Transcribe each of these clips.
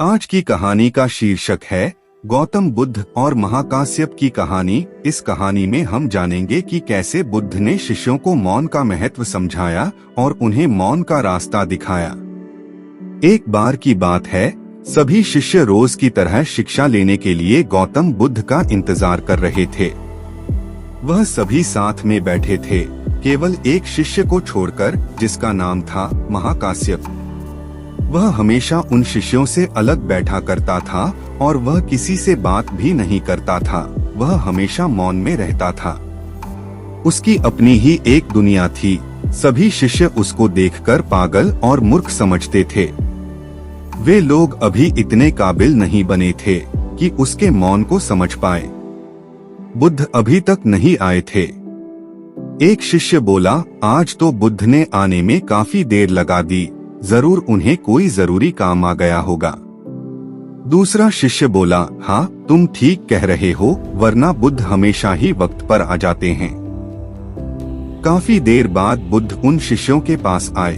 आज की कहानी का शीर्षक है गौतम बुद्ध और महाकाश्यप की कहानी। इस कहानी में हम जानेंगे कि कैसे बुद्ध ने शिष्यों को मौन का महत्व समझाया और उन्हें मौन का रास्ता दिखाया। एक बार की बात है, सभी शिष्य रोज की तरह शिक्षा लेने के लिए गौतम बुद्ध का इंतजार कर रहे थे। वह सभी साथ में बैठे थे, केवल एक शिष्य को छोड़कर, जिसका नाम था महाकाश्यप। वह हमेशा उन शिष्यों से अलग बैठा करता था और वह किसी से बात भी नहीं करता था। वह हमेशा मौन में रहता था। उसकी अपनी ही एक दुनिया थी। सभी शिष्य उसको देखकर पागल और मूर्ख समझते थे। वे लोग अभी इतने काबिल नहीं बने थे कि उसके मौन को समझ पाए। बुद्ध अभी तक नहीं आए थे। एक शिष्य बोला, आज तो बुद्ध ने आने में काफी देर लगा दी, जरूर उन्हें कोई जरूरी काम आ गया होगा। दूसरा शिष्य बोला, हाँ तुम ठीक कह रहे हो, वरना बुद्ध हमेशा ही वक्त पर आ जाते हैं। काफी देर बाद बुद्ध उन शिष्यों के पास आए।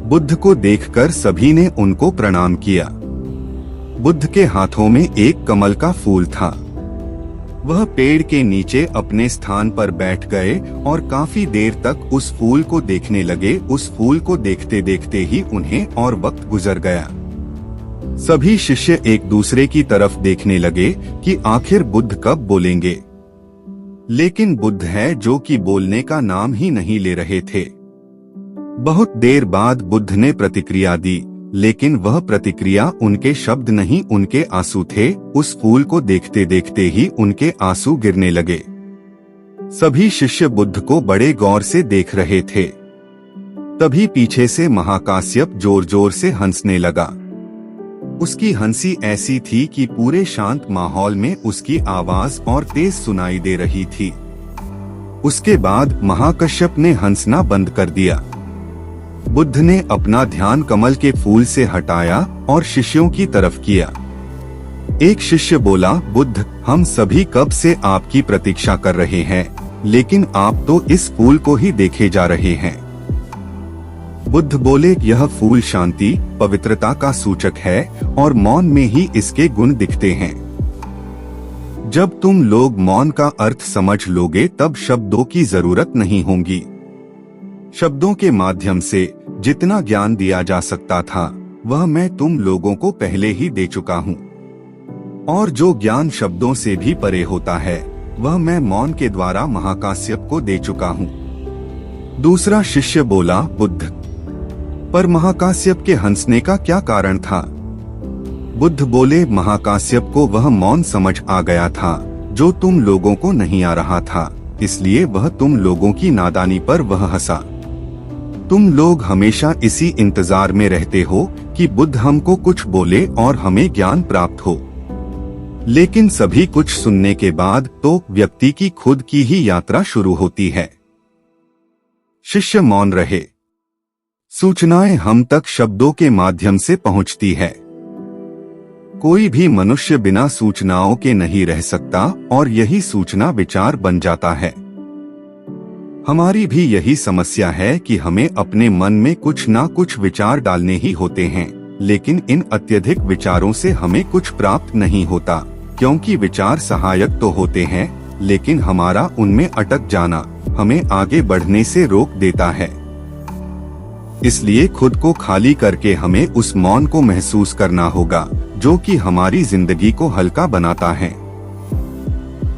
बुद्ध को देखकर सभी ने उनको प्रणाम किया। बुद्ध के हाथों में एक कमल का फूल था। वह पेड़ के नीचे अपने स्थान पर बैठ गए और काफी देर तक उस फूल को देखने लगे। उस फूल को देखते देखते ही उन्हें और वक्त गुजर गया। सभी शिष्य एक दूसरे की तरफ देखने लगे कि आखिर बुद्ध कब बोलेंगे। लेकिन बुद्ध है जो कि बोलने का नाम ही नहीं ले रहे थे। बहुत देर बाद बुद्ध ने प्रतिक्रिया दी, लेकिन वह प्रतिक्रिया उनके शब्द नहीं, उनके आंसू थे। उस फूल को देखते देखते ही उनके आंसू गिरने लगे। सभी शिष्य बुद्ध को बड़े गौर से देख रहे थे। तभी पीछे से महाकाश्यप जोर जोर से हंसने लगा। उसकी हंसी ऐसी थी कि पूरे शांत माहौल में उसकी आवाज और तेज सुनाई दे रही थी। उसके बाद महाकाश्यप ने हंसना बंद कर दिया। बुद्ध ने अपना ध्यान कमल के फूल से हटाया और शिष्यों की तरफ किया। एक शिष्य बोला, बुद्ध, हम सभी कब से आपकी प्रतीक्षा कर रहे हैं, लेकिन आप तो इस फूल को ही देखे जा रहे हैं। बुद्ध बोले, यह फूल शांति, पवित्रता का सूचक है और मौन में ही इसके गुण दिखते हैं। जब तुम लोग मौन का अर्थ समझ लोगे, तब शब्दों की जरूरत नहीं होगी। शब्दों के माध्यम से जितना ज्ञान दिया जा सकता था, वह मैं तुम लोगों को पहले ही दे चुका हूँ। और जो ज्ञान शब्दों से भी परे होता है, वह मैं मौन के द्वारा महाकाश्यप को दे चुका हूँ। दूसरा शिष्य बोला, बुद्ध, पर महाकाश्यप के हंसने का क्या कारण था? बुद्ध बोले, महाकाश्यप को वह मौन समझ आ गया था जो तुम लोगों को नहीं आ रहा था, इसलिए वह तुम लोगों की नादानी पर वह हंसा। तुम लोग हमेशा इसी इंतजार में रहते हो कि बुद्ध हमको कुछ बोले और हमें ज्ञान प्राप्त हो। लेकिन सभी कुछ सुनने के बाद तो व्यक्ति की खुद की ही यात्रा शुरू होती है। शिष्य मौन रहे। सूचनाएं हम तक शब्दों के माध्यम से पहुंचती है। कोई भी मनुष्य बिना सूचनाओं के नहीं रह सकता और यही सूचना विचार बन जाता है। हमारी भी यही समस्या है कि हमें अपने मन में कुछ ना कुछ विचार डालने ही होते हैं, लेकिन इन अत्यधिक विचारों से हमें कुछ प्राप्त नहीं होता, क्योंकि विचार सहायक तो होते हैं, लेकिन हमारा उनमें अटक जाना हमें आगे बढ़ने से रोक देता है। इसलिए खुद को खाली करके हमें उस मौन को महसूस करना होगा, जो कि हमारी जिंदगी को हल्का बनाता है।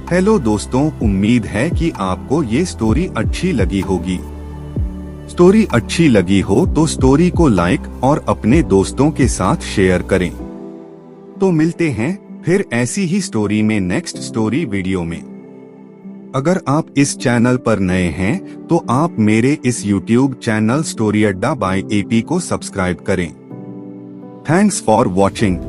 हेलो दोस्तों, उम्मीद है कि आपको ये स्टोरी अच्छी लगी होगी। स्टोरी अच्छी लगी हो तो स्टोरी को लाइक और अपने दोस्तों के साथ शेयर करें। तो मिलते हैं फिर ऐसी ही स्टोरी में नेक्स्ट स्टोरी वीडियो में। अगर आप इस चैनल पर नए हैं तो आप मेरे इस YouTube चैनल स्टोरी अड्डा बाय AP को सब्सक्राइब करें। Thanks for watching.